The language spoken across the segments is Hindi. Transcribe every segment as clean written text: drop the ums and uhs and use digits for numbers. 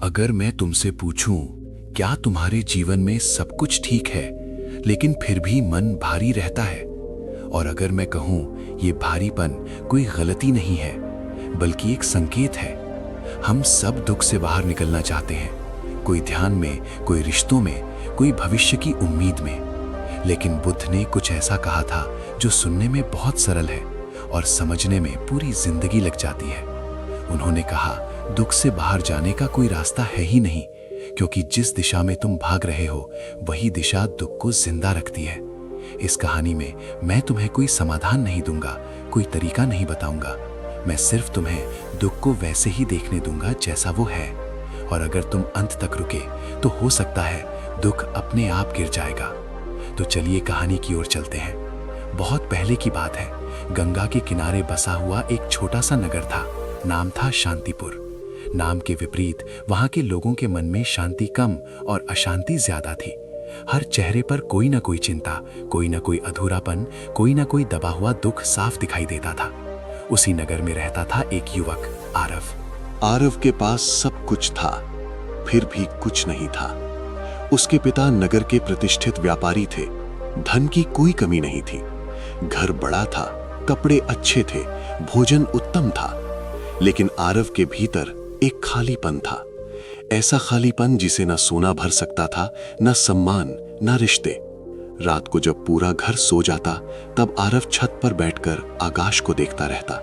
अगर मैं तुमसे पूछूं, क्या तुम्हारे जीवन में सब कुछ ठीक है लेकिन फिर भी मन भारी रहता है? और अगर मैं कहूं ये भारीपन कोई गलती नहीं है बल्कि एक संकेत है। हम सब दुख से बाहर निकलना चाहते हैं, कोई ध्यान में, कोई रिश्तों में, कोई भविष्य की उम्मीद में। लेकिन बुद्ध ने कुछ ऐसा कहा था जो सुनने में बहुत सरल है और समझने में पूरी जिंदगी लग जाती है। उन्होंने कहा, दुख से बाहर जाने का कोई रास्ता है ही नहीं, क्योंकि जिस दिशा में तुम भाग रहे हो वही दिशा दुख को जिंदा रखती है। इस कहानी में मैं तुम्हें कोई समाधान नहीं दूंगा, कोई तरीका नहीं बताऊंगा। मैं सिर्फ तुम्हें दुख को वैसे ही देखने दूंगा जैसा वो है। और अगर तुम अंत तक रुके तो हो सकता है दुख अपने आप गिर जाएगा। तो चलिए कहानी की ओर चलते हैं। बहुत पहले की बात है। गंगा के किनारे बसा हुआ एक छोटा सा नगर था। नाम था शांतिपुर। नाम के विपरीत वहां के लोगों के मन में शांति कम और अशांति ज्यादा थी। हर चेहरे पर कोई ना कोई चिंता, कोई ना कोई अधूरापन, कोई ना कोई दबा हुआ दुख साफ दिखाई देता था। उसी नगर में रहता था एक युवक, आरव। आरव के पास सब कुछ था, फिर भी कुछ नहीं था। उसके पिता नगर के प्रतिष्ठित व्यापारी थे। धन की कोई कमी नहीं थी। घर बड़ा था, कपड़े अच्छे थे, भोजन उत्तम था। लेकिन आरव के भीतर एक खालीपन था। ऐसा खालीपन जिसे न सोना भर सकता था, न सम्मान, न रिश्ते। रात को जब पूरा घर सो जाता तब आरव छत पर बैठकर आकाश को देखता रहता।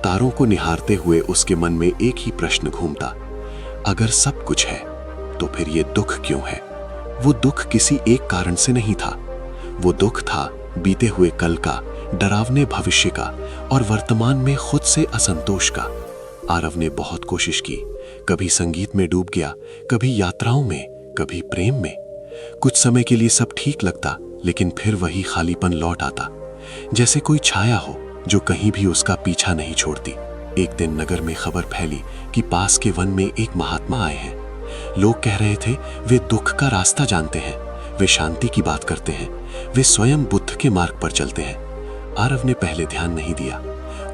तारों को निहारते हुए उसके मन में एक ही प्रश्न घूमता, अगर सब कुछ है तो फिर ये दुख क्यों है? वो दुख किसी एक कारण से नहीं था। वो दुख था बीते हुए कल का, डरावने भविष्य का और वर्तमान में खुद से असंतोष का। आरव ने बहुत कोशिश की, कभी संगीत में डूब गया, कभी यात्राओं में, कभी प्रेम में। कुछ समय के लिए सब ठीक लगता, लेकिन फिर वही खालीपन लौट आता, जैसे कोई छाया हो जो कहीं भी उसका पीछा नहीं छोड़ती। एक दिन नगर में खबर फैली कि पास के वन में एक महात्मा आए हैं। लोग कह रहे थे वे दुख का रास्ता जानते हैं, वे शांति की बात करते हैं, वे स्वयं बुद्ध के मार्ग पर चलते हैं। आरव ने पहले ध्यान नहीं दिया।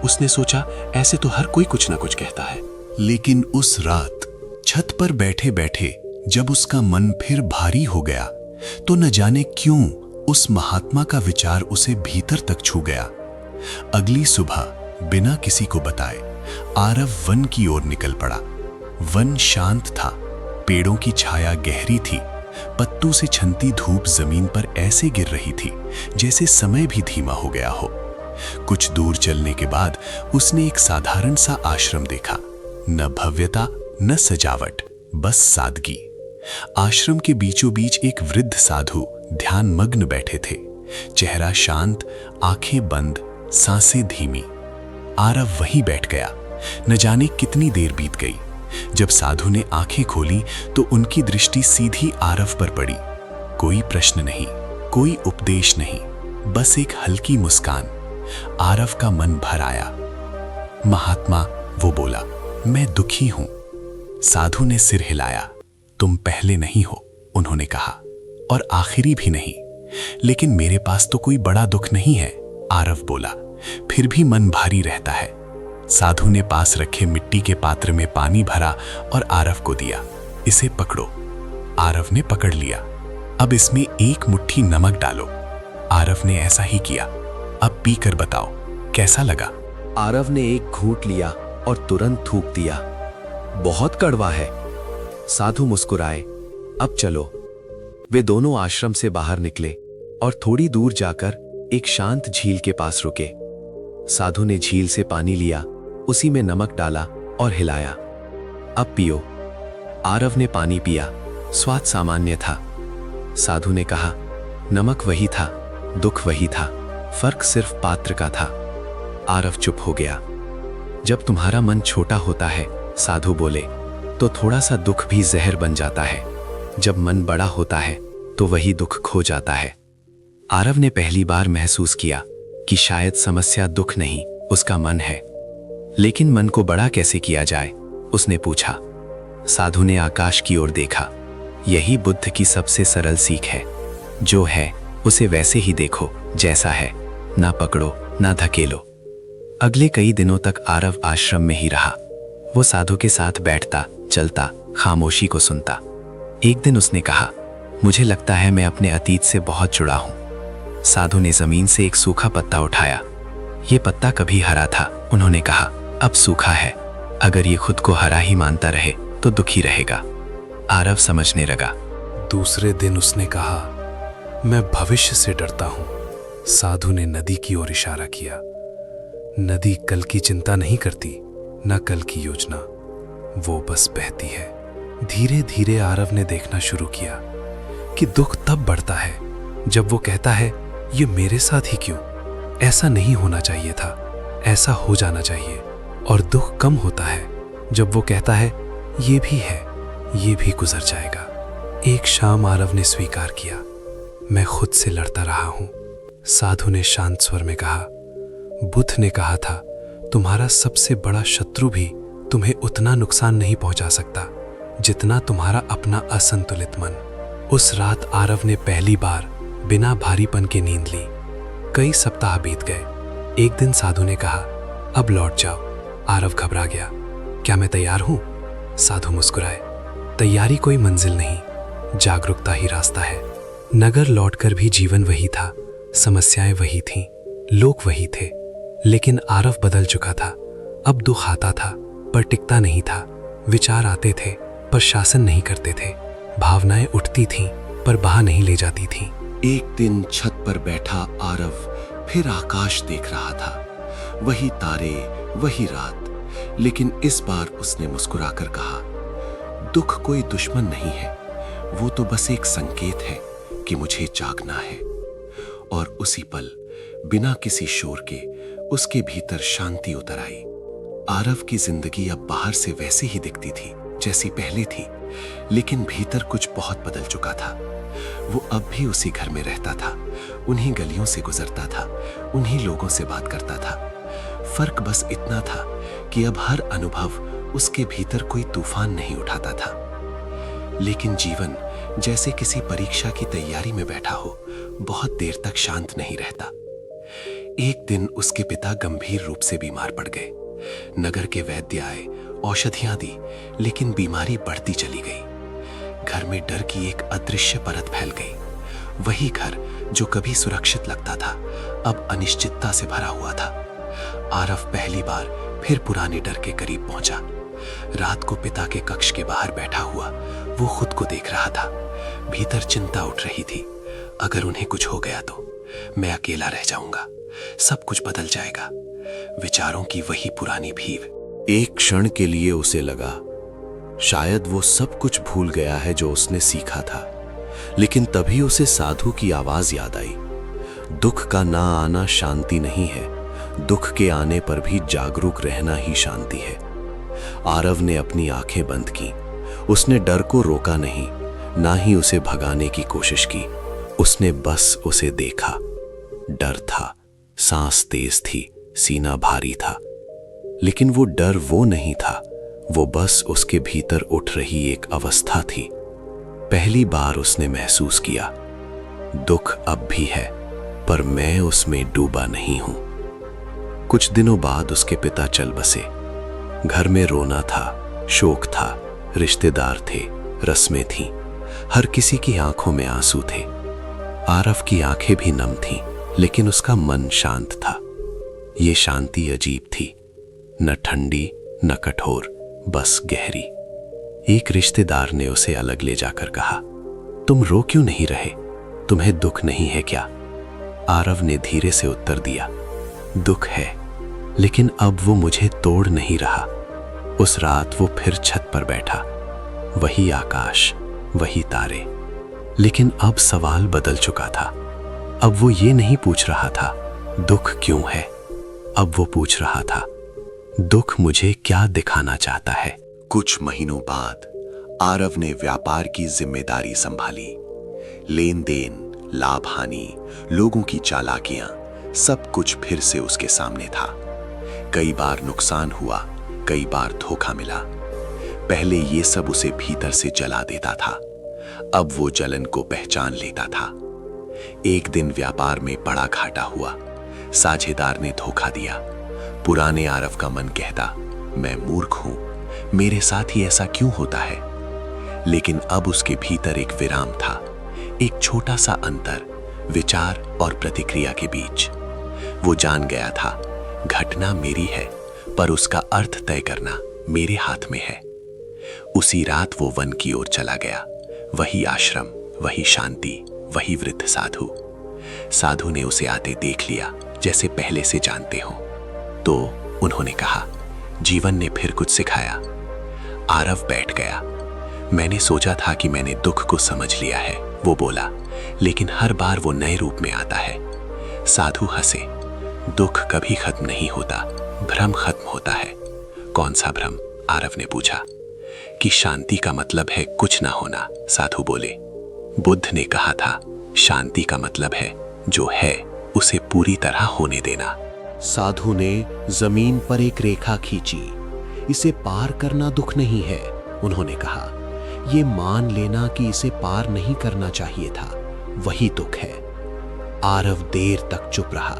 उसने सोचा, ऐसे तो हर कोई कुछ ना कुछ कहता है। लेकिन उस रात छत पर बैठे बैठे जब उसका मन फिर भारी हो गया तो न जाने क्यों उस महात्मा का विचार उसे भीतर तक छू गया। अगली सुबह बिना किसी को बताए आरव वन की ओर निकल पड़ा। वन शांत था, पेड़ों की छाया गहरी थी, पत्तों से छनती धूप जमीन पर ऐसे गिर रही थी जैसे समय भी धीमा हो गया हो। कुछ दूर चलने के बाद उसने एक साधारण सा आश्रम देखा। न भव्यता न सजावट, बस सादगी। आश्रम के बीचों बीच एक वृद्ध साधु ध्यान मग्न बैठे थे। चेहरा शांत, आंखें बंद, सांसें धीमी। आरव वहीं बैठ गया। न जाने कितनी देर बीत गई। जब साधु ने आंखें खोली तो उनकी दृष्टि सीधी आरव पर पड़ी। कोई प्रश्न नहीं, कोई उपदेश नहीं, बस एक हल्की मुस्कान। आरव का मन भर आया। महात्मा, वो बोला, मैं दुखी हूं। साधु ने सिर हिलाया। तुम पहले नहीं हो, उन्होंने कहा, और आखिरी भी नहीं। लेकिन मेरे पास तो कोई बड़ा दुख नहीं है, आरव बोला, फिर भी मन भारी रहता है। साधु ने पास रखे मिट्टी के पात्र में पानी भरा और आरव को दिया। इसे पकड़ो। आरव ने पकड़ लिया। अब इसमें एक मुट्ठी नमक डालो। आरव ने ऐसा ही किया। अब पीकर बताओ कैसा लगा? आरव ने एक घूंट लिया और तुरंत थूक दिया। बहुत कड़वा है। साधु मुस्कुराए। अब चलो। वे दोनों आश्रम से बाहर निकले और थोड़ी दूर जाकर एक शांत झील के पास रुके। साधु ने झील से पानी लिया, उसी में नमक डाला और हिलाया। अब पियो। आरव ने पानी पिया। स्वाद सामान्य था। साधु ने कहा, नमक वही था, दुख वही था, फर्क सिर्फ पात्र का था। आरव चुप हो गया। जब तुम्हारा मन छोटा होता है, साधु बोले, तो थोड़ा सा दुख भी जहर बन जाता है। जब मन बड़ा होता है तो वही दुख खो जाता है। आरव ने पहली बार महसूस किया कि शायद समस्या दुख नहीं, उसका मन है। लेकिन मन को बड़ा कैसे किया जाए? उसने पूछा। साधु ने आकाश की ओर देखा। यही बुद्ध की सबसे सरल सीख है। जो है उसे वैसे ही देखो जैसा है, ना पकड़ो ना धकेलो। अगले कई दिनों तक आरव आश्रम में ही रहा। वो साधु के साथ बैठता, चलता, खामोशी को सुनता। एक दिन उसने कहा, मुझे लगता है मैं अपने अतीत से बहुत जुड़ा हूं। साधु ने जमीन से एक सूखा पत्ता उठाया। ये पत्ता कभी हरा था, उन्होंने कहा, अब सूखा है। अगर ये खुद को हरा ही मानता रहे तो दुखी रहेगा। आरव समझने लगा। दूसरे दिन उसने कहा, मैं भविष्य से डरता हूं। साधु ने नदी की ओर इशारा किया। नदी कल की चिंता नहीं करती, न कल की योजना, वो बस बहती है। धीरे धीरे आरव ने देखना शुरू किया कि दुख तब बढ़ता है जब वो कहता है, ये मेरे साथ ही क्यों? ऐसा नहीं होना चाहिए था, ऐसा हो जाना चाहिए। और दुख कम होता है जब वो कहता है, ये भी है, ये भी गुजर जाएगा। एक शाम आरव ने स्वीकार किया, मैं खुद से लड़ता रहा हूं। साधु ने शांत स्वर में कहा, बुद्ध ने कहा था, तुम्हारा सबसे बड़ा शत्रु भी तुम्हें उतना नुकसान नहीं पहुंचा सकता जितना तुम्हारा अपना असंतुलित मन। उस रात आरव ने पहली बार बिना भारीपन के नींद ली। कई सप्ताह बीत गए। एक दिन साधु ने कहा, अब लौट जाओ। आरव घबरा गया। क्या मैं तैयार हूं? साधु मुस्कुराए। तैयारी कोई मंजिल नहीं, जागरूकता ही रास्ता है। नगर लौटकर भी जीवन वही था, समस्याएं वही थीं, लोग वही थे, लेकिन आरव बदल चुका था। अब दुख आता था पर टिकता नहीं था। विचार आते थे पर शासन नहीं करते थे। भावनाएं उठती थीं पर बहा नहीं ले जाती थीं। एक दिन छत पर बैठा आरव फिर आकाश देख रहा था। वही तारे, वही रात, लेकिन इस बार उसने मुस्कुराकर कहा, दुख कोई दुश्मन नहीं है, वो तो बस एक संकेत है कि मुझे जागना है। और उसी पल बिना किसी शोर के उसके भीतर शांति उतर आई। आरव की जिंदगी अब बाहर से वैसे ही दिखती थी जैसी पहले थी, लेकिन भीतर कुछ बहुत बदल चुका था। वो अब भी उसी घर में रहता था, उन्हीं गलियों से गुजरता था, उन्हीं लोगों से बात करता था। फर्क बस इतना था कि अब हर अनुभव उसके भीतर कोई तूफान नहीं उठाता था। लेकिन जीवन जैसे किसी परीक्षा की तैयारी में बैठा हो, बहुत देर तक शांत नहीं रहता। एक दिन उसके पिता गंभीर रूप से बीमार पड़ गए। नगर के वैद्य आए, औषधियां दी, लेकिन बीमारी बढ़ती चली गई। घर में डर की एक अदृश्य परत फैल गई। वही घर जो कभी सुरक्षित लगता था, अब अनिश्चितता से भरा हुआ था। आरव पहली बार फिर पुराने डर के करीब पहुंचा। रात को पिता के कक्ष के बाहर बैठा हुआ वो खुद को देख रहा था। भीतर चिंता उठ रही थी, अगर उन्हें कुछ हो गया तो मैं अकेला रह जाऊंगा, सब कुछ बदल जाएगा। विचारों की वही पुरानी भीव। एक क्षण के लिए उसे लगा शायद वो सब कुछ भूल गया है जो उसने सीखा था, लेकिन तभी उसे साधु की आवाज याद आई। दुख का ना आना शांति नहीं है, दुख के आने पर भी जागरूक रहना ही शांति है। आरव ने अपनी आंखें बंद की। उसने डर को रोका नहीं, ना ही उसे भगाने की कोशिश की। उसने बस उसे देखा। डर था, सांस तेज थी, सीना भारी था, लेकिन वो डर वो नहीं था, वो बस उसके भीतर उठ रही एक अवस्था थी। पहली बार उसने महसूस किया, दुख अब भी है, पर मैं उसमें डूबा नहीं हूं। कुछ दिनों बाद उसके पिता चल बसे। घर में रोना था, शोक था, रिश्तेदार थे, रस्में थीं, हर किसी की आंखों में आंसू थे। आरव की आंखें भी नम थीं, लेकिन उसका मन शांत था। ये शांति अजीब थी, न ठंडी न कठोर, बस गहरी। एक रिश्तेदार ने उसे अलग ले जाकर कहा, तुम रो क्यों नहीं रहे? तुम्हें दुख नहीं है क्या? आरव ने धीरे से उत्तर दिया, दुख है, लेकिन अब वो मुझे तोड़ नहीं रहा। उस रात वो फिर छत पर बैठा, वही आकाश, वही तारे, लेकिन अब सवाल बदल चुका था। अब वो ये नहीं पूछ रहा था दुख क्यों है, अब वो पूछ रहा था दुख मुझे क्या दिखाना चाहता है। कुछ महीनों बाद आरव ने व्यापार की जिम्मेदारी संभाली। लेन देन, लाभ हानि, लोगों की चालाकियां, सब कुछ फिर से उसके सामने था। कई बार नुकसान हुआ, कई बार धोखा मिला। पहले ये सब उसे भीतर से जला देता था, अब वो जलन को पहचान लेता था। एक दिन व्यापार में बड़ा घाटा हुआ, साझेदार ने धोखा दिया। पुराने आरव का मन कहता, मैं मूर्ख हूं, मेरे साथ ही ऐसा क्यों होता है? लेकिन अब उसके भीतर एक विराम था, एक छोटा सा अंतर विचार और प्रतिक्रिया के बीच। वो जान गया था घटना मेरी है, पर उसका अर्थ तय करना मेरे हाथ में है। उसी रात वो वन की ओर चला गया। वही आश्रम, वही शांति, वही वृद्ध साधु। साधु ने उसे आते देख लिया, जैसे पहले से जानते हो। तो उन्होंने कहा, जीवन ने फिर कुछ सिखाया। आरव बैठ गया। मैंने सोचा था कि मैंने दुख को समझ लिया है, वो बोला, लेकिन हर बार वो नए रूप में आता है। साधु हंसे। दुख कभी खत्म नहीं होता, भ्रम खत्म होता है। कौन सा भ्रम? आरव ने पूछा। कि शांति का मतलब है कुछ ना होना, साधु बोले। बुद्ध ने कहा था, शांति का मतलब है जो है उसे पूरी तरह होने देना। साधु ने जमीन पर एक रेखा खींची। इसे पार करना दुख नहीं है, उन्होंने कहा। ये मान लेना कि इसे पार नहीं करना चाहिए था, वही दुख है। आरव देर तक चुप रहा।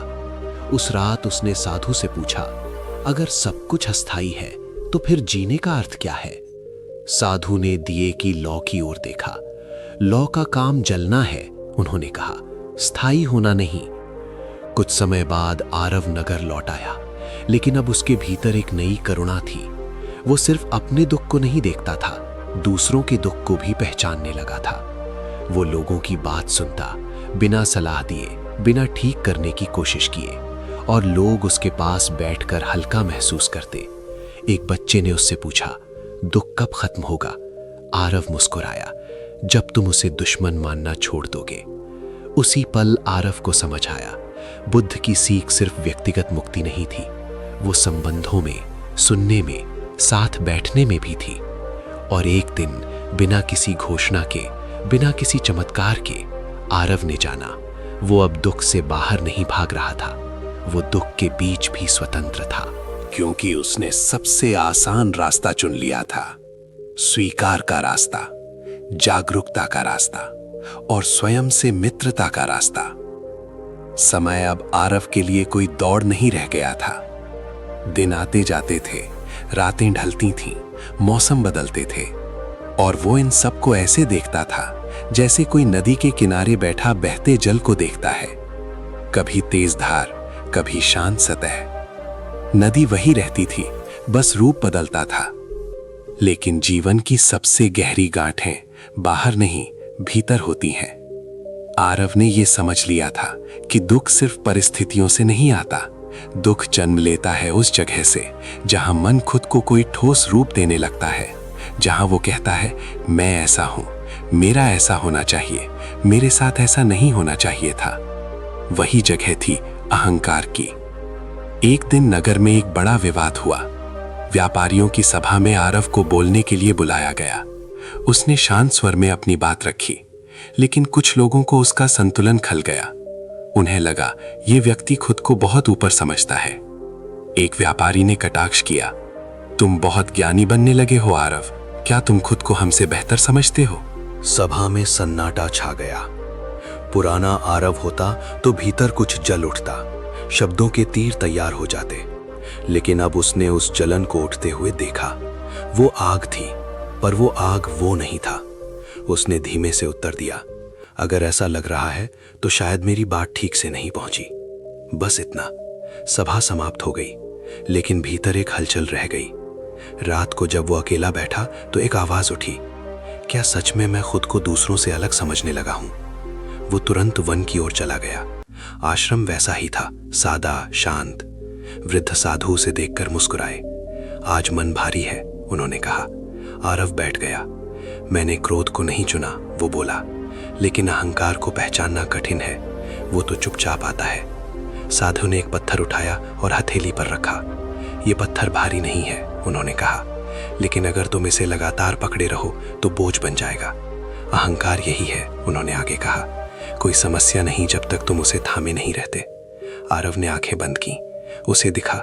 उस रात उसने साधु से पूछा, अगर सब कुछ अस्थाई है तो फिर जीने का अर्थ क्या है? साधु ने दिए की लौ की ओर देखा। लौ का काम जलना है, उन्होंने कहा, स्थायी होना नहीं। कुछ समय बाद आरव नगर लौट आया, लेकिन अब उसके भीतर एक नई करुणा थी। वो सिर्फ अपने दुख को नहीं देखता था, दूसरों के दुख को भी पहचानने लगा था। वो लोगों की बात सुनता, बिना सलाह दिए, बिना ठीक करने की कोशिश किए, और लोग उसके पास बैठकर हल्का महसूस करते। एक बच्चे ने उससे पूछा, दुख कब खत्म होगा? आरव मुस्कुराया, जब तुम उसे दुश्मन मानना छोड़ दोगे। उसी पल आरव को समझ आया, बुद्ध की सीख सिर्फ व्यक्तिगत मुक्ति नहीं थी, वो संबंधों में, सुनने में, साथ बैठने में भी थी। और एक दिन बिना किसी घोषणा के, बिना किसी चमत्कार के, आरव ने जाना वो अब दुख से बाहर नहीं भाग रहा था, वो दुख के बीच भी स्वतंत्र था। क्योंकि उसने सबसे आसान रास्ता चुन लिया था, स्वीकार का रास्ता, जागरूकता का रास्ता और स्वयं से मित्रता का रास्ता। समय अब आरव के लिए कोई दौड़ नहीं रह गया था। दिन आते जाते थे, रातें ढलती थीं, मौसम बदलते थे, और वो इन सबको ऐसे देखता था जैसे कोई नदी के किनारे बैठा बहते जल को देखता है। कभी तेज धार, कभी शांत सतह। नदी वही रहती थी, बस रूप बदलता था। लेकिन जीवन की सबसे गहरी गांठें बाहर नहीं, भीतर होती हैं। आरव ने यह समझ लिया था कि दुख सिर्फ परिस्थितियों से नहीं आता, दुख जन्म लेता है उस जगह से जहां मन खुद को कोई ठोस रूप देने लगता है, जहां वो कहता है, मैं ऐसा हूं, मेरा ऐसा होना चाहिए, मेरे साथ ऐसा नहीं होना चाहिए था। वही जगह थी अहंकार की। एक दिन नगर में एक बड़ा विवाद हुआ। व्यापारियों की सभा में आरव को बोलने के लिए बुलाया गया। उसने शांत स्वर में अपनी बात रखी, लेकिन कुछ लोगों को उसका संतुलन खल गया। उन्हें लगा ये व्यक्ति खुद को बहुत ऊपर समझता है। एक व्यापारी ने कटाक्ष किया, तुम बहुत ज्ञानी बनने लगे हो आरव, क्या तुम खुद को हमसे बेहतर समझते हो? सभा में सन्नाटा छा गया। पुराना आरव होता तो भीतर कुछ जल उठता, शब्दों के तीर तैयार हो जाते। लेकिन अब उसने उस जलन को उठते हुए देखा। वो आग थी, पर वो आग वो नहीं था। उसने धीमे से उत्तर दिया, अगर ऐसा लग रहा है तो शायद मेरी बात ठीक से नहीं पहुंची। बस इतना। सभा समाप्त हो गई, लेकिन भीतर एक हलचल रह गई। रात को जब वो अकेला बैठा तो एक आवाज उठी, क्या सच में मैं खुद को दूसरों से अलग समझने लगा हूं? वो तुरंत वन की ओर चला गया। आश्रम वैसा ही था, सादा, शांत। वृद्ध साधु उसे देखकर मुस्कुराए। आज मन भारी है, उन्होंने कहा। आरव बैठ गया। मैंने क्रोध को नहीं चुना, वो बोला, लेकिन अहंकार को पहचानना कठिन है, वो तो चुपचाप आता है। साधु ने एक पत्थर उठाया और हथेली पर रखा। ये पत्थर भारी नहीं है, उन्होंने कहा, लेकिन अगर तुम इसे लगातार पकड़े रहो तो बोझ बन जाएगा। अहंकार यही है, उन्होंने आगे कहा, कोई समस्या नहीं जब तक तुम उसे थामे नहीं रहते। आरव ने आंखें बंद की। उसे दिखा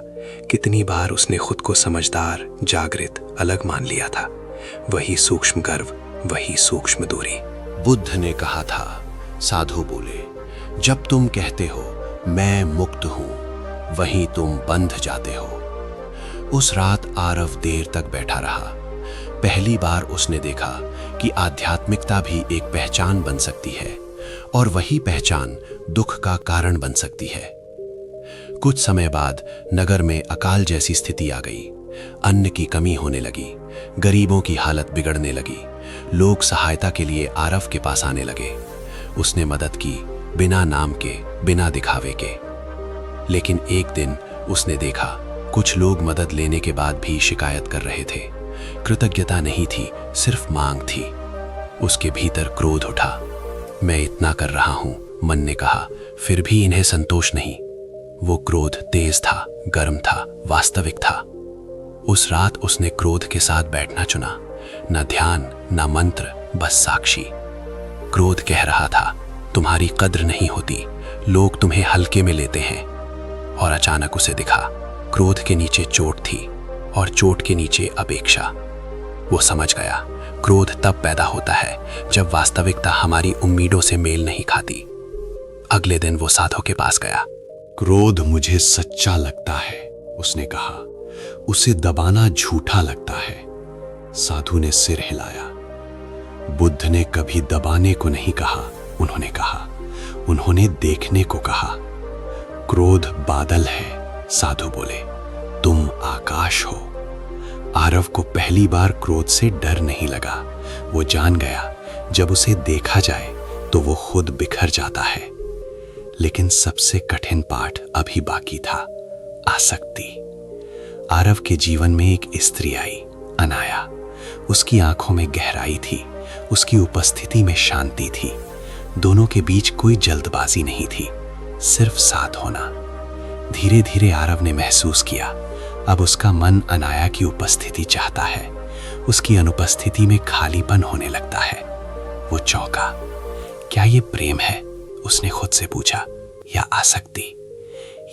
कितनी बार उसने खुद को समझदार, जागृत, अलग मान लिया था। वही सूक्ष्म गर्व, वही सूक्ष्म दूरी। बुद्ध ने कहा था, साधु बोले, जब तुम कहते हो मैं मुक्त हूं, वहीं तुम बंध जाते हो। उस रात आरव देर तक बैठा रहा। पहली बार उसने देखा कि आध्यात्मिकता भी एक पहचान बन सकती है और वही पहचान दुख का कारण बन सकती है। कुछ समय बाद नगर में अकाल जैसी स्थिति आ गई। अन्न की कमी होने लगी, गरीबों की हालत बिगड़ने लगी। लोग सहायता के लिए आरव के पास आने लगे। उसने मदद की, बिना नाम के, बिना दिखावे के। लेकिन एक दिन उसने देखा कुछ लोग मदद लेने के बाद भी शिकायत कर रहे थे। कृतज्ञता नहीं थी, सिर्फ मांग थी। उसके भीतर क्रोध उठा। मैं इतना कर रहा हूं, मन ने कहा, फिर भी इन्हें संतोष नहीं। वो क्रोध तेज था, गर्म था, वास्तविक था। उस रात उसने क्रोध के साथ बैठना चुना। न ध्यान, न मंत्र, बस साक्षी। क्रोध कह रहा था, तुम्हारी कद्र नहीं होती, लोग तुम्हें हल्के में लेते हैं। और अचानक उसे दिखा, क्रोध के नीचे चोट थी और चोट के नीचे अपेक्षा। वो समझ गया, क्रोध तब पैदा होता है जब वास्तविकता हमारी उम्मीदों से मेल नहीं खाती। अगले दिन वो साधु के पास गया। क्रोध मुझे सच्चा लगता है, उसने कहा। उसे दबाना झूठा लगता है। साधु ने सिर हिलाया। बुद्ध ने कभी दबाने को नहीं कहा, उन्होंने कहा। उन्होंने देखने को कहा। क्रोध बादल है, साधु बोले, तुम आकाश हो। आरव को पहली बार क्रोध से डर नहीं लगा। वो जान गया, जब उसे देखा जाए तो वो खुद बिखर जाता है। लेकिन सबसे कठिन पाठ अभी बाकी था, आसक्ति। आरव के जीवन में एक स्त्री आई, अनाया। उसकी आंखों में गहराई थी, उसकी उपस्थिति में शांति थी। दोनों के बीच कोई जल्दबाजी नहीं थी, सिर्फ साथ होना। धीरे धीरे आरव ने महसूस किया, अब उसका मन अनाया की उपस्थिति चाहता है। उसकी अनुपस्थिति में खालीपन होने लगता है। वो चौंका। क्या ये प्रेम है? उसने खुद से पूछा, या आसक्ति?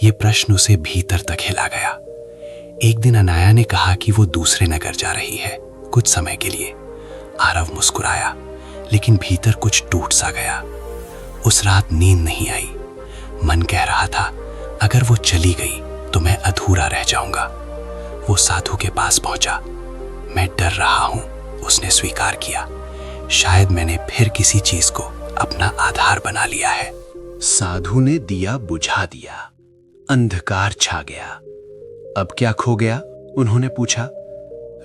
ये प्रश्न उसे भीतर तक हिला गया। एक दिन अनाया ने कहा कि वो दूसरे नगर जा रही है, कुछ समय के लिए। आरव मुस्कुराया, लेकिन भीतर कुछ टूट सा गया। उस रात नींद नहीं आई। मन कह रहा था, अगर वो चली गई तो मैं अधूरा रह जाऊंगा। वो साधु के पास पहुंचा। मैं डर रहा हूं, उसने स्वीकार किया। शायद मैंने फिर किसी चीज को अपना आधार बना लिया है। साधु ने दिया बुझा दिया। अंधकार छा गया। अब क्या खो गया? उन्होंने पूछा।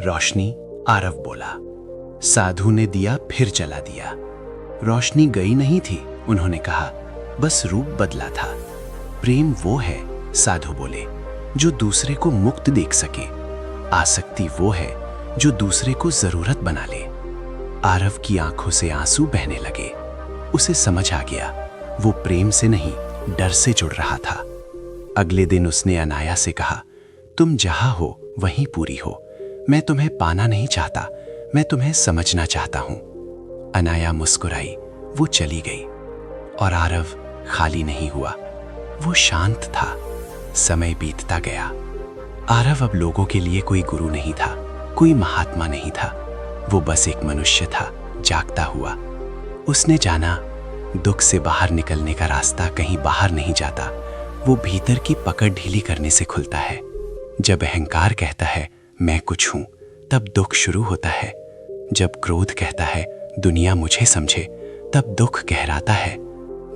रोशनी, आरव बोला। साधु ने दिया फिर जला दिया। रोशनी गई नहीं थी, उन्होंने कहा, बस रूप बदला था। प्रेम वो है, साधु बोले, जो दूसरे को मुक्त देख सके। आसक्ति वो है जो दूसरे को जरूरत बना ले। आरव की आंखों से आंसू बहने लगे। उसे समझ आ गया, वो प्रेम से नहीं, डर से जुड़ रहा था। अगले दिन उसने अनाया से कहा, तुम जहां हो वहीं पूरी हो। मैं तुम्हें पाना नहीं चाहता, मैं तुम्हें समझना चाहता हूं। अनाया मुस्कुराई, वो चली गई। और आरव खाली नहीं हुआ, वो शांत था। समय बीतता गया। आरव अब लोगों के लिए कोई गुरु नहीं था, कोई महात्मा नहीं था। वो बस एक मनुष्य था, जागता हुआ। उसने जाना, दुख से बाहर निकलने का रास्ता कहीं बाहर नहीं जाता, वो भीतर की पकड़ ढीली करने से खुलता है। जब अहंकार कहता है मैं कुछ हूं, तब दुख शुरू होता है। जब क्रोध कहता है दुनिया मुझे समझे, तब दुख गहराता है।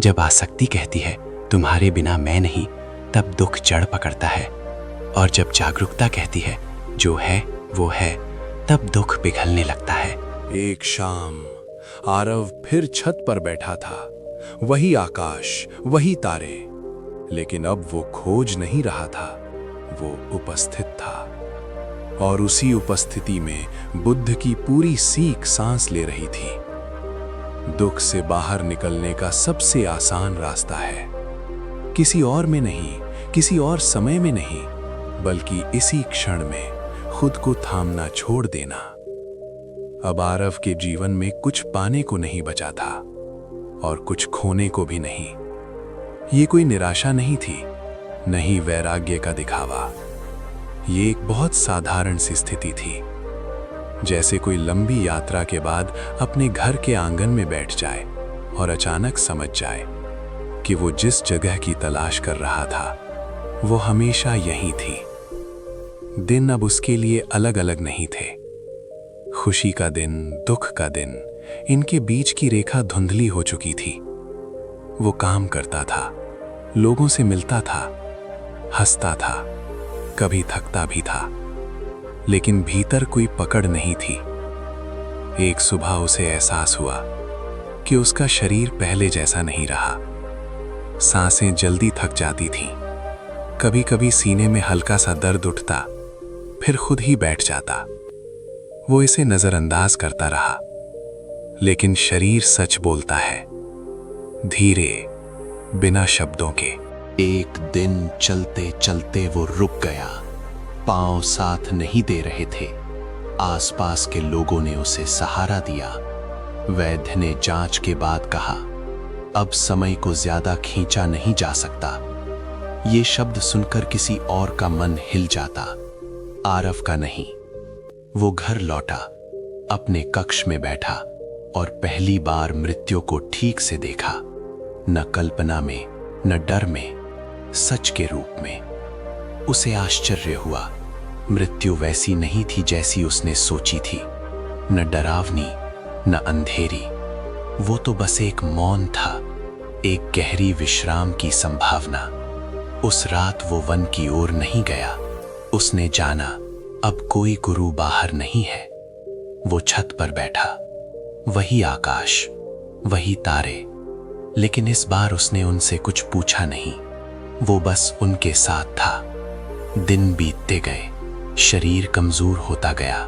जब आसक्ति कहती है तुम्हारे बिना मैं नहीं, तब दुख जड़ पकड़ता है। और जब जागरूकता कहती है जो है वो है, तब दुख पिघलने लगता है। एक शाम आरव फिर छत पर बैठा था। वही आकाश, वही तारे। लेकिन अब वो खोज नहीं रहा था, वो उपस्थित था। और उसी उपस्थिति में बुद्ध की पूरी सीख सांस ले रही थी। दुख से बाहर निकलने का सबसे आसान रास्ता है किसी और में नहीं, किसी और समय में नहीं, बल्कि इसी क्षण में खुद को थामना छोड़ देना। अब आरव के जीवन में कुछ पाने को नहीं बचा था और कुछ खोने को भी नहीं। ये कोई निराशा नहीं थी, नहीं वैराग्य का दिखावा। ये एक बहुत साधारण सी स्थिति थी, जैसे कोई लंबी यात्रा के बाद अपने घर के आंगन में बैठ जाए और अचानक समझ जाए कि वो जिस जगह की तलाश कर रहा था वो हमेशा यहीं थी। दिन अब उसके लिए अलग अलग नहीं थे। खुशी का दिन, दुख का दिन, इनके बीच की रेखा धुंधली हो चुकी थी। वो काम करता था, लोगों से मिलता था, हंसता था, कभी थकता भी था, लेकिन भीतर कोई पकड़ नहीं थी। एक सुबह उसे एहसास हुआ कि उसका शरीर पहले जैसा नहीं रहा। सांसें जल्दी थक जाती थीं। कभी कभी सीने में हल्का सा दर्द उठता, फिर खुद ही बैठ जाता। वो इसे नजरअंदाज करता रहा, लेकिन शरीर सच बोलता है, धीरे, बिना शब्दों के। एक दिन चलते चलते वो रुक गया। पांव साथ नहीं दे रहे थे। आसपास के लोगों ने उसे सहारा दिया। वैद्य ने जांच के बाद कहा, अब समय को ज्यादा खींचा नहीं जा सकता। ये शब्द सुनकर किसी और का मन हिल जाता, आरव का नहीं। वो घर लौटा, अपने कक्ष में बैठा और पहली बार मृत्यु को ठीक से देखा। न कल्पना में, न डर में, सच के रूप में। उसे आश्चर्य हुआ। मृत्यु वैसी नहीं थी जैसी उसने सोची थी। न डरावनी, न अंधेरी। वो तो बस एक मौन था, एक गहरी विश्राम की संभावना। उस रात वो वन की ओर नहीं गया। उसने जाना, अब कोई गुरु बाहर नहीं है। वो छत पर बैठा, वही आकाश, वही तारे, लेकिन इस बार उसने उनसे कुछ पूछा नहीं। वो बस उनके साथ था। दिन बीतते गए, शरीर कमजोर होता गया,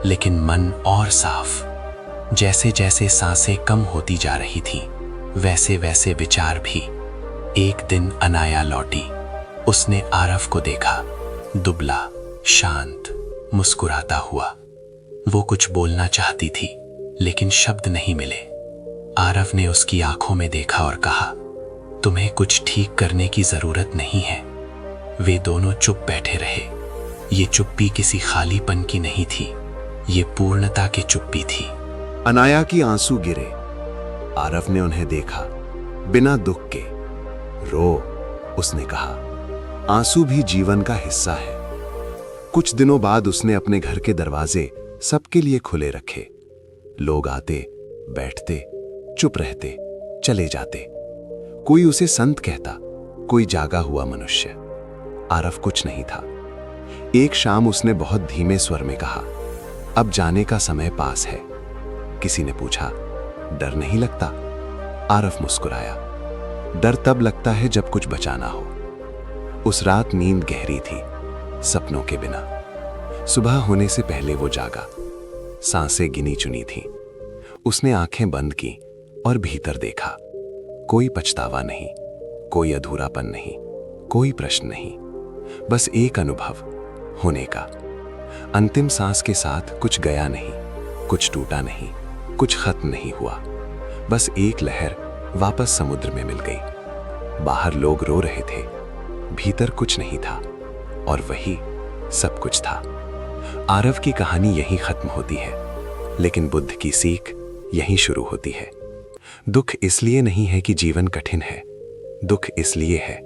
लेकिन मन और साफ। जैसे जैसे सांसें कम होती जा रही थीं, वैसे वैसे विचार भी। एक दिन अनाया लौटी। उसने आरव को देखा, दुबला, शांत, मुस्कुराता हुआ। वो कुछ बोलना चाहती थी, लेकिन शब्द नहीं मिले। आरव ने उसकी आंखों में देखा और कहा, तुम्हें कुछ ठीक करने की जरूरत नहीं है। वे दोनों चुप बैठे रहे। ये चुप्पी किसी खालीपन की नहीं थी, ये पूर्णता की चुप्पी थी। अनाया की आंसू गिरे। आरव ने उन्हें देखा, बिना दुख के। रो, उसने कहा, आंसू भी जीवन का हिस्सा है। कुछ दिनों बाद उसने अपने घर के दरवाजे सबके लिए खुले रखे। लोग आते, बैठते, चुप रहते, चले जाते। कोई उसे संत कहता, कोई जागा हुआ मनुष्य। आरव कुछ नहीं था। एक शाम उसने बहुत धीमे स्वर में कहा, अब जाने का समय पास है। किसी ने पूछा, डर नहीं लगता? आरव मुस्कुराया, डर तब लगता है जब कुछ बचाना हो। उस रात नींद गहरी थी, सपनों के बिना। सुबह होने से पहले वो जागा। सांसें गिनी चुनी थीं। उसने आंखें बंद की और भीतर देखा। कोई पछतावा नहीं, कोई अधूरापन नहीं, कोई प्रश्न नहीं, बस एक अनुभव, होने का। अंतिम सांस के साथ कुछ गया नहीं, कुछ टूटा नहीं, कुछ खत्म नहीं हुआ। बस एक लहर वापस समुद्र में मिल गई। बाहर लोग रो रहे थे, भीतर कुछ नहीं था, और वही सब कुछ था। आरव की कहानी यहीं खत्म होती है, लेकिन बुद्ध की सीख यहीं शुरू होती है। दुख इसलिए नहीं है कि जीवन कठिन है, दुख इसलिए है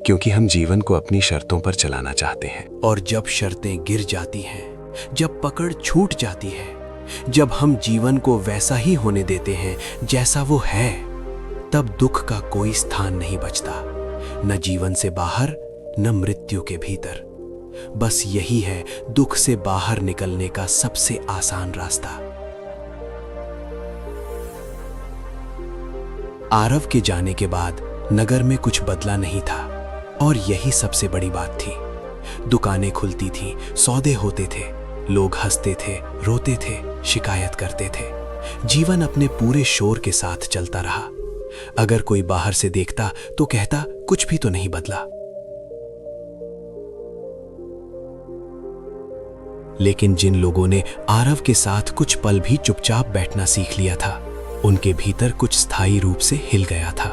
क्योंकि हम जीवन को अपनी शर्तों पर चलाना चाहते हैं। और जब शर्तें गिर जाती हैं, जब पकड़ छूट जाती है, जब हम जीवन को वैसा ही होने देते हैं जैसा वो है, तब दुख का कोई स्थान नहीं बचता, न जीवन से बाहर, न मृत्यु के भीतर। बस यही है दुख से बाहर निकलने का सबसे आसान रास्ता। आरव के जाने के बाद नगर में कुछ बदला नहीं था, और यही सबसे बड़ी बात थी। दुकानें खुलती थीं, सौदे होते थे, लोग हंसते थे, रोते थे, शिकायत करते थे। जीवन अपने पूरे शोर के साथ चलता रहा। अगर कोई बाहर से देखता तो कहता, कुछ भी तो नहीं बदला। लेकिन जिन लोगों ने आरव के साथ कुछ पल भी चुपचाप बैठना सीख लिया था, उनके भीतर कुछ स्थायी रूप से हिल गया था।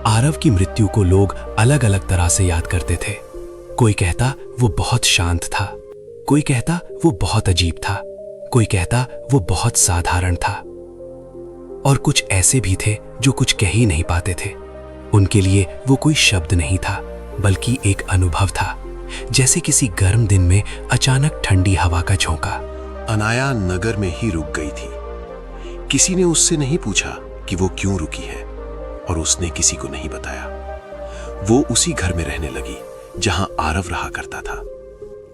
आरव की मृत्यु को लोग अलग अलग तरह से याद करते थे। कोई कहता वो बहुत शांत था, कोई कहता वो बहुत अजीब था, कोई कहता वो बहुत साधारण था, और कुछ ऐसे भी थे जो कुछ कह ही नहीं पाते थे। उनके लिए वो कोई शब्द नहीं था, बल्कि एक अनुभव था, जैसे किसी गर्म दिन में अचानक ठंडी हवा का झोंका। अनाया नगर में ही रुक गई थी। किसी ने उससे नहीं पूछा कि वो क्यों रुकी है, और उसने किसी को नहीं बताया। वो उसी घर में रहने लगी जहां आरव रहा करता था।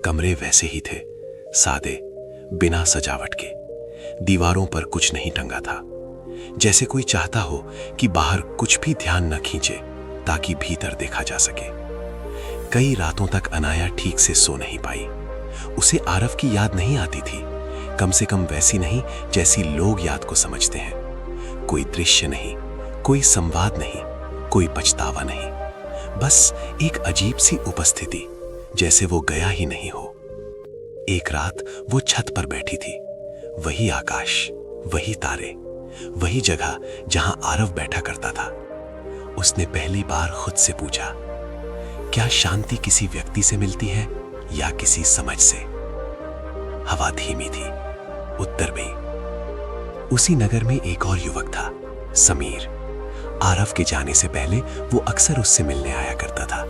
कमरे वैसे ही थे, सादे, बिना सजावट के। दीवारों पर कुछ नहीं टंगा था, जैसे कोई चाहता हो कि बाहर कुछ भी ध्यान न खींचे ताकि भीतर देखा जा सके। कई रातों तक अनाया ठीक से सो नहीं पाई। उसे आरव की याद नहीं आती थी, कम से कम वैसी नहीं जैसी लोग याद को समझते हैं। कोई दृश्य नहीं, कोई संवाद नहीं, कोई पछतावा नहीं, बस एक अजीब सी उपस्थिति, जैसे वो गया ही नहीं हो। एक रात वो छत पर बैठी थी। वही आकाश, वही तारे, वही जगह जहां आरव बैठा करता था। उसने पहली बार खुद से पूछा, क्या शांति किसी व्यक्ति से मिलती है या किसी समझ से? हवा धीमी थी, उत्तर भी। उसी नगर में एक और युवक था, समीर। आरव के जाने से पहले वो अक्सर उससे मिलने आया करता था।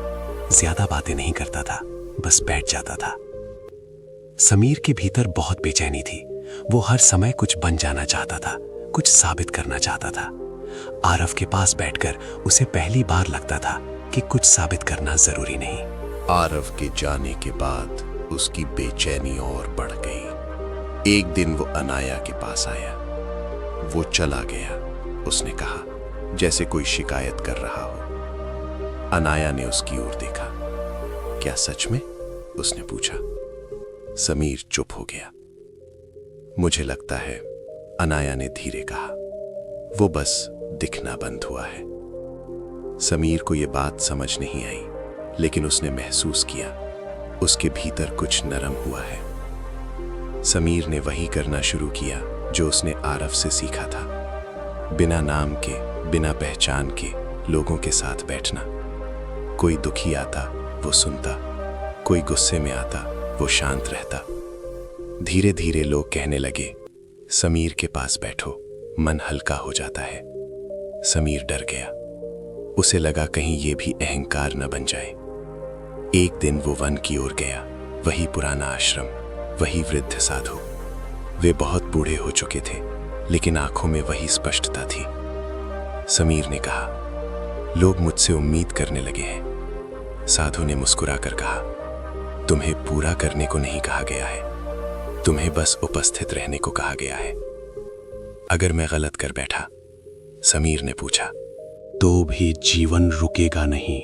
ज्यादा बातें नहीं करता था, बस बैठ जाता था। समीर के भीतर बहुत बेचैनी थी। वो हर समय कुछ बन जाना चाहता था, कुछ साबित करना चाहता था। आरव के पास बैठकर उसे पहली बार लगता था कि कुछ साबित करना जरूरी नहीं। आरव के जाने के बाद उसकी बेचैनी और बढ़ गई। एक दिन वो अनाया के पास आया। वो चला गया, उसने कहा, जैसे कोई शिकायत कर रहा हो। अनाया ने उसकी ओर देखा। क्या सच में? उसने पूछा। समीर चुप हो गया। मुझे लगता है, अनाया ने धीरे कहा, वो बस दिखना बंद हुआ है। समीर को यह बात समझ नहीं आई, लेकिन उसने महसूस किया, उसके भीतर कुछ नरम हुआ है। समीर ने वही करना शुरू किया जो उसने आरव से सीखा था। बिना नाम के, बिना पहचान के लोगों के साथ बैठना। कोई दुखी आता, वो सुनता। कोई गुस्से में आता, वो शांत रहता। धीरे धीरे लोग कहने लगे, समीर के पास बैठो, मन हल्का हो जाता है। समीर डर गया। उसे लगा कहीं ये भी अहंकार न बन जाए। एक दिन वो वन की ओर गया। वही पुराना आश्रम, वही वृद्ध साधु। वे बहुत बूढ़े हो चुके थे, लेकिन आंखों में वही स्पष्टता थी। समीर ने कहा, लोग मुझसे उम्मीद करने लगे हैं। साधु ने मुस्कुराकर कहा, तुम्हें पूरा करने को नहीं कहा गया है, तुम्हें बस उपस्थित रहने को कहा गया है। अगर मैं गलत कर बैठा? समीर ने पूछा। तो भी जीवन रुकेगा नहीं,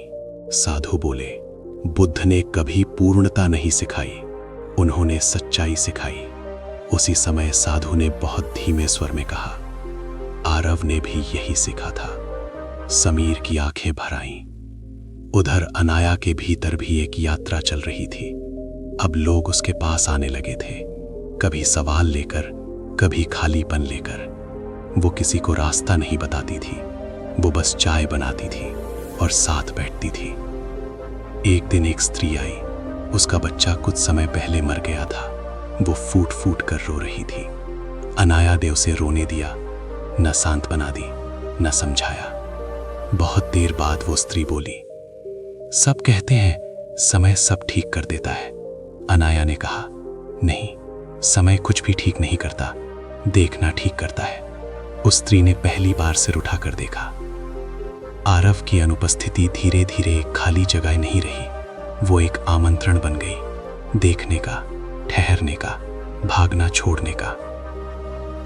साधु बोले। बुद्ध ने कभी पूर्णता नहीं सिखाई, उन्होंने सच्चाई सिखाई। उसी समय साधु ने बहुत धीमे स्वर में कहा, आरव ने भी यही सीखा था। समीर की आंखें भर आईं। उधर अनाया के भीतर भी एक यात्रा चल रही थी। अब लोग उसके पास आने लगे थे, कभी सवाल लेकर, कभी खालीपन लेकर। वो किसी को रास्ता नहीं बताती थी, वो बस चाय बनाती थी और साथ बैठती थी। एक दिन एक स्त्री आई। उसका बच्चा कुछ समय पहले मर गया था। वो फूट फूट कर रो रही थी। अनाया ने उसे रोने दिया, न सांत्वना दी, न समझाया। बहुत देर बाद वो स्त्री बोली, सब कहते हैं समय सब ठीक कर देता है। अनाया ने कहा, नहीं, समय कुछ भी ठीक नहीं करता, देखना ठीक करता है। उस स्त्री ने पहली बार सिर उठाकर देखा। आरव की अनुपस्थिति धीरे धीरे एक खाली जगह नहीं रही, वो एक आमंत्रण बन गई, देखने का, ठहरने का, भागना छोड़ने का।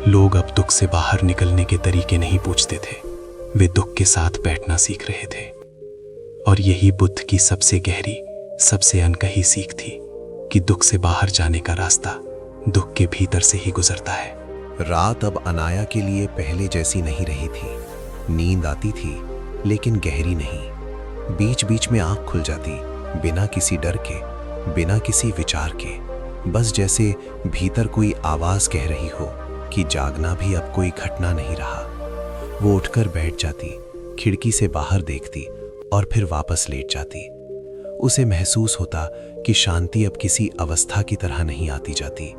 लोग अब दुख से बाहर निकलने के तरीके नहीं पूछते थे, वे दुख के साथ बैठना सीख रहे थे। और यही बुद्ध की सबसे गहरी, सबसे अनकही सीख थी कि दुख से बाहर जाने का रास्ता दुख के भीतर से ही गुजरता है। रात अब अनाया के लिए पहले जैसी नहीं रही थी। नींद आती थी, लेकिन गहरी नहीं। बीच बीच में आंख खुल जाती, बिना किसी डर के, बिना किसी विचार के। बस जैसे भीतर कोई आवाज कह रही हो कि जागना भी अब कोई घटना नहीं रहा। वो उठकर बैठ जाती, खिड़की से बाहर देखती और फिर वापस लेट जाती। उसे महसूस होता कि शांति अब किसी अवस्था की तरह नहीं आती जाती,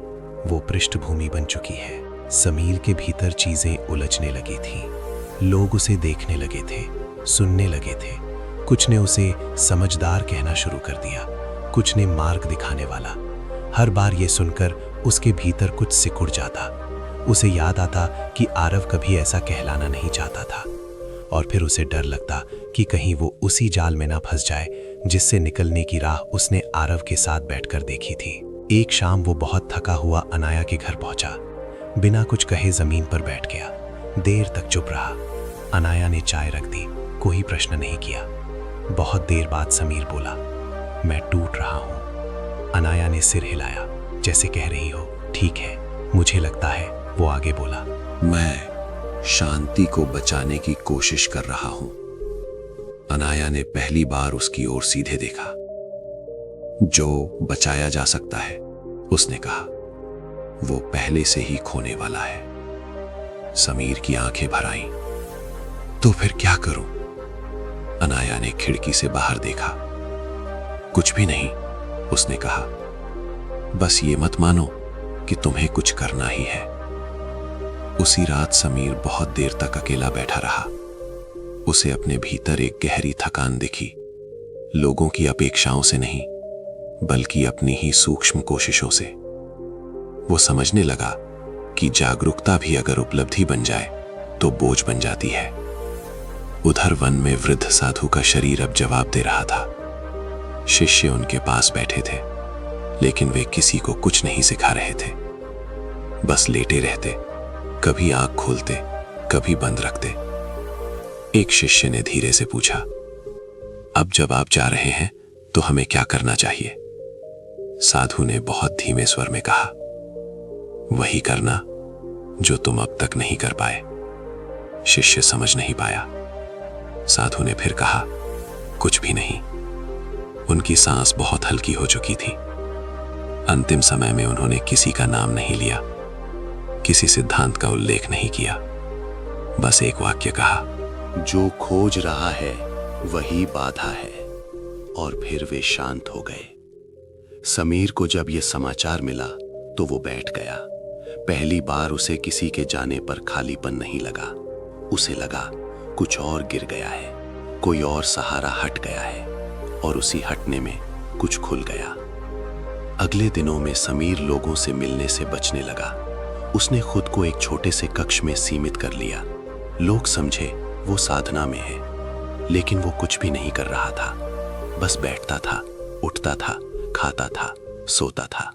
वो पृष्ठभूमि बन चुकी है। समीर के भीतर चीजें उलझने लगी थी। लोग उसे देखने लगे थे, सुनने लगे थे। कुछ ने उसे समझदार कहना शुरू कर दिया, कुछ ने मार्ग दिखाने वाला। हर बार ये सुनकर उसके भीतर कुछ सिकुड़ जाता। उसे याद आता कि आरव कभी ऐसा कहलाना नहीं चाहता था, और फिर उसे डर लगता कि कहीं वो उसी जाल में ना फंस जाए जिससे निकलने की राह उसने आरव के साथ बैठकर देखी थी। एक शाम वो बहुत थका हुआ अनाया के घर पहुंचा। बिना कुछ कहे जमीन पर बैठ गया। देर तक चुप रहा। अनाया ने चाय रख दी, कोई प्रश्न नहीं किया। बहुत देर बाद समीर बोला, मैं टूट रहा हूं। अनाया ने सिर हिलाया, जैसे कह रही हो ठीक है, मुझे लगता है। वो आगे बोला, मैं शांति को बचाने की कोशिश कर रहा हूं। अनाया ने पहली बार उसकी ओर सीधे देखा। जो बचाया जा सकता है, उसने कहा, वो पहले से ही खोने वाला है। समीर की आंखें भर आईं। तो फिर क्या करूं? अनाया ने खिड़की से बाहर देखा। कुछ भी नहीं, उसने कहा। बस ये मत मानो कि तुम्हें कुछ करना ही है। उसी रात समीर बहुत देर तक अकेला बैठा रहा। उसे अपने भीतर एक गहरी थकान दिखी, लोगों की अपेक्षाओं से नहीं, बल्कि अपनी ही सूक्ष्म कोशिशों से। वो समझने लगा कि जागरूकता भी अगर उपलब्धि बन जाए तो बोझ बन जाती है। उधर वन में वृद्ध साधु का शरीर अब जवाब दे रहा था। शिष्य उनके पास बैठे थे, लेकिन वे किसी को कुछ नहीं सिखा रहे थे। बस लेटे रहते, कभी आंख खोलते, कभी बंद रखते। एक शिष्य ने धीरे से पूछा, अब जब आप जा रहे हैं तो हमें क्या करना चाहिए? साधु ने बहुत धीमे स्वर में कहा, वही करना जो तुम अब तक नहीं कर पाए। शिष्य समझ नहीं पाया। साधु ने फिर कहा, कुछ भी नहीं। उनकी सांस बहुत हल्की हो चुकी थी। अंतिम समय में उन्होंने किसी का नाम नहीं लिया, किसी सिद्धांत का उल्लेख नहीं किया। बस एक वाक्य कहा, जो खोज रहा है वही बाधा है। और फिर वे शांत हो गए। समीर को जब यह समाचार मिला तो वो बैठ गया। पहली बार उसे किसी के जाने पर खालीपन नहीं लगा। उसे लगा कुछ और गिर गया है, कोई और सहारा हट गया है, और उसी हटने में कुछ खुल गया। अगले दिनों में समीर लोगों से मिलने से बचने लगा। उसने खुद को एक छोटे से कक्ष में सीमित कर लिया। लोग समझे वो साधना में है, लेकिन वो कुछ भी नहीं कर रहा था। बस बैठता था, उठता था, खाता था, सोता था।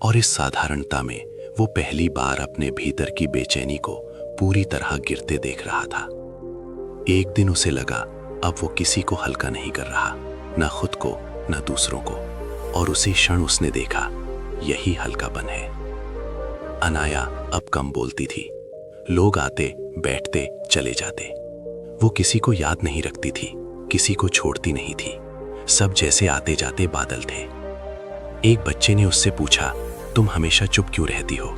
और इस साधारणता में वो पहली बार अपने भीतर की बेचैनी को पूरी तरह गिरते देख रहा था। एक दिन उसे लगा अब वो किसी को हल्का नहीं कर रहा, न खुद को न दूसरों को। और उसी क्षण उसने देखा, यही हल्कापन है। अनाया अब कम बोलती थी। लोग आते, बैठते, चले जाते। वो किसी को याद नहीं रखती थी, किसी को छोड़ती नहीं थी। सब जैसे आते जाते बादल थे। एक बच्चे ने उससे पूछा, तुम हमेशा चुप क्यों रहती हो?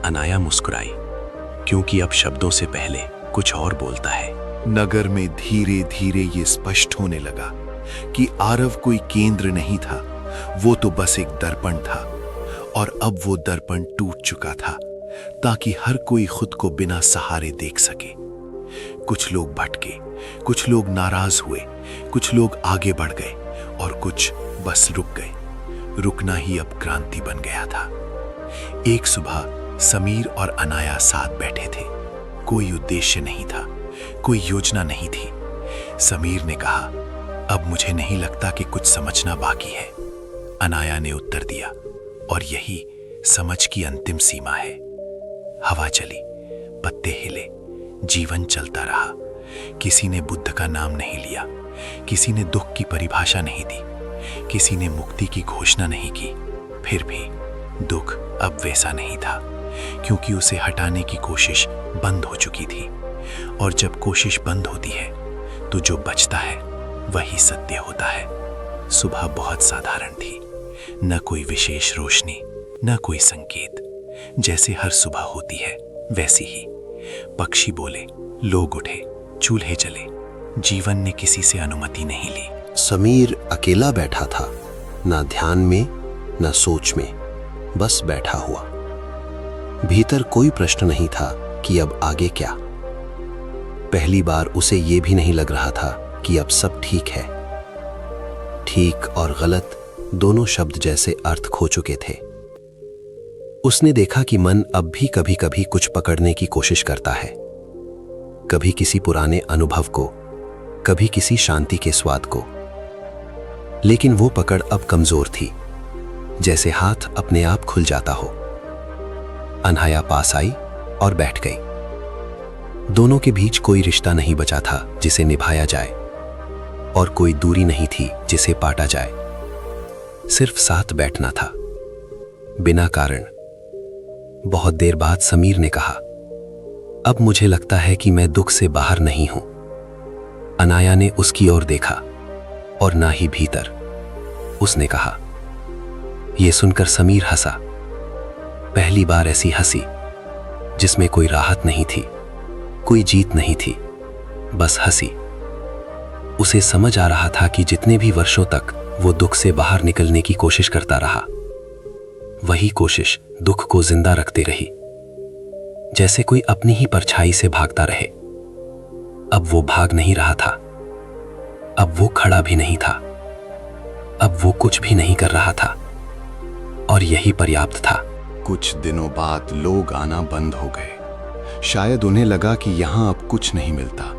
अनाया मुस्कुराई, क्योंकि अब शब्दों से पहले कुछ और बोलता है। नगर में धीरे धीरे ये स्पष्ट होने लगा कि आरव कोई केंद्र नहीं था, वो तो बस एक दर्पण था। और अब वो दर्पण टूट चुका था, ताकि हर कोई खुद को बिना सहारे देख सके। कुछ लोग भटके, कुछ लोग नाराज हुए, कुछ लोग आगे बढ़ गए, और कुछ बस रुक गए। रुकना ही अब क्रांति बन गया था। एक सुबह समीर और अनाया साथ बैठे थे। कोई उद्देश्य नहीं था, कोई योजना नहीं थी। समीर ने कहा, अब मुझे नहीं लगता कि कुछ समझना बाकी है। अनाया ने उत्तर दिया, और यही समझ की अंतिम सीमा है। हवा चली, पत्ते हिले, जीवन चलता रहा। किसी ने बुद्ध का नाम नहीं लिया, किसी ने दुख की परिभाषा नहीं दी, किसी ने मुक्ति की घोषणा नहीं की। फिर भी दुख अब वैसा नहीं था, क्योंकि उसे हटाने की कोशिश बंद हो चुकी थी। और जब कोशिश बंद होती है तो जो बचता है वही सत्य होता है। सुबह बहुत साधारण थी, न कोई विशेष रोशनी, न कोई संकेत। जैसे हर सुबह होती है वैसी ही। पक्षी बोले, लोग उठे, चूल्हे जले। जीवन ने किसी से अनुमति नहीं ली। समीर अकेला बैठा था, ना ध्यान में, ना सोच में, बस बैठा हुआ। भीतर कोई प्रश्न नहीं था कि अब आगे क्या। पहली बार उसे यह भी नहीं लग रहा था कि अब सब ठीक है। ठीक और गलत दोनों शब्द जैसे अर्थ खो चुके थे। उसने देखा कि मन अब भी कभी कभी कुछ पकड़ने की कोशिश करता है, कभी किसी पुराने अनुभव को, कभी किसी शांति के स्वाद को। लेकिन वो पकड़ अब कमजोर थी, जैसे हाथ अपने आप खुल जाता हो। अनहाया पास आई और बैठ गई। दोनों के बीच कोई रिश्ता नहीं बचा था जिसे निभाया जाए, और कोई दूरी नहीं थी जिसे पाटा जाए। सिर्फ साथ बैठना था, बिना कारण। बहुत देर बाद समीर ने कहा, अब मुझे लगता है कि मैं दुख से बाहर नहीं हूं। अनाया ने उसकी ओर देखा, और ना ही भीतर। उसने कहा। यह सुनकर समीर हंसा। पहली बार ऐसी हंसी जिसमें कोई राहत नहीं थी, कोई जीत नहीं थी, बस हंसी। उसे समझ आ रहा था कि जितने भी वर्षों तक वो दुख से बाहर निकलने की कोशिश करता रहा, वही कोशिश दुख को जिंदा रखते रही, जैसे कोई अपनी ही परछाई से भागता रहे। अब वो भाग नहीं रहा था, अब वो खड़ा भी नहीं था, अब वो कुछ भी नहीं कर रहा था, और यही पर्याप्त था। कुछ दिनों बाद लोग आना बंद हो गए। शायद उन्हें लगा कि यहां अब कुछ नहीं मिलता।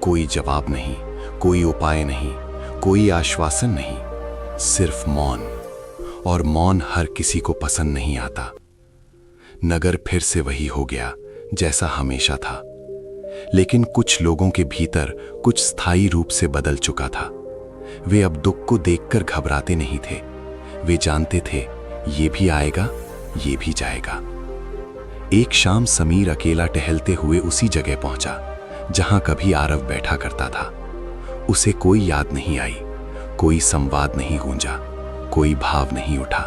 कोई जवाब नहीं, कोई उपाय नहीं, कोई आश्वासन नहीं, सिर्फ मौन। और मौन हर किसी को पसंद नहीं आता। नगर फिर से वही हो गया जैसा हमेशा था, लेकिन कुछ लोगों के भीतर कुछ स्थायी रूप से बदल चुका था। वे अब दुख को देखकर घबराते नहीं थे। वे जानते थे ये भी आएगा, ये भी जाएगा। एक शाम समीर अकेला टहलते हुए उसी जगह पहुंचा जहां कभी आरव बैठा करता था। उसे कोई याद नहीं आई, कोई संवाद नहीं गूंजा, कोई भाव नहीं उठा,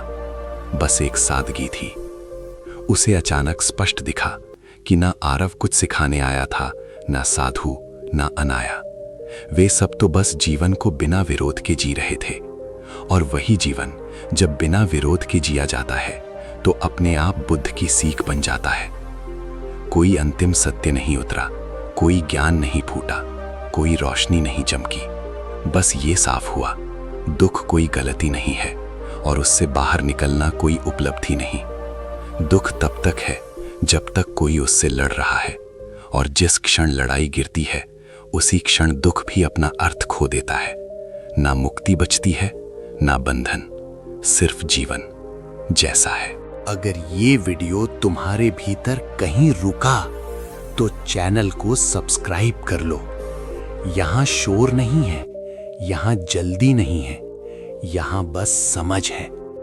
बस एक सादगी थी। उसे अचानक स्पष्ट दिखा कि ना आरव कुछ सिखाने आया था, ना साधु, ना अनाया। वे सब तो बस जीवन को बिना विरोध के जी रहे थे। और वही जीवन जब बिना विरोध के जिया जाता है तो अपने आप बुद्ध की सीख बन जाता है। कोई अंतिम सत्य नहीं उतरा, कोई ज्ञान नहीं फूटा, कोई रोशनी नहीं चमकी। बस ये साफ हुआ, दुख कोई गलती नहीं है और उससे बाहर निकलना कोई उपलब्धि नहीं। दुख तब तक है जब तक कोई उससे लड़ रहा है, और जिस क्षण लड़ाई गिरती है उसी क्षण दुख भी अपना अर्थ खो देता है। ना मुक्ति बचती है, ना बंधन, सिर्फ जीवन जैसा है। अगर ये वीडियो तुम्हारे भीतर कहीं रुका तो चैनल को सब्सक्राइब कर लो। यहाँ शोर नहीं है, यहाँ जल्दी नहीं है, यहाँ बस समझ है।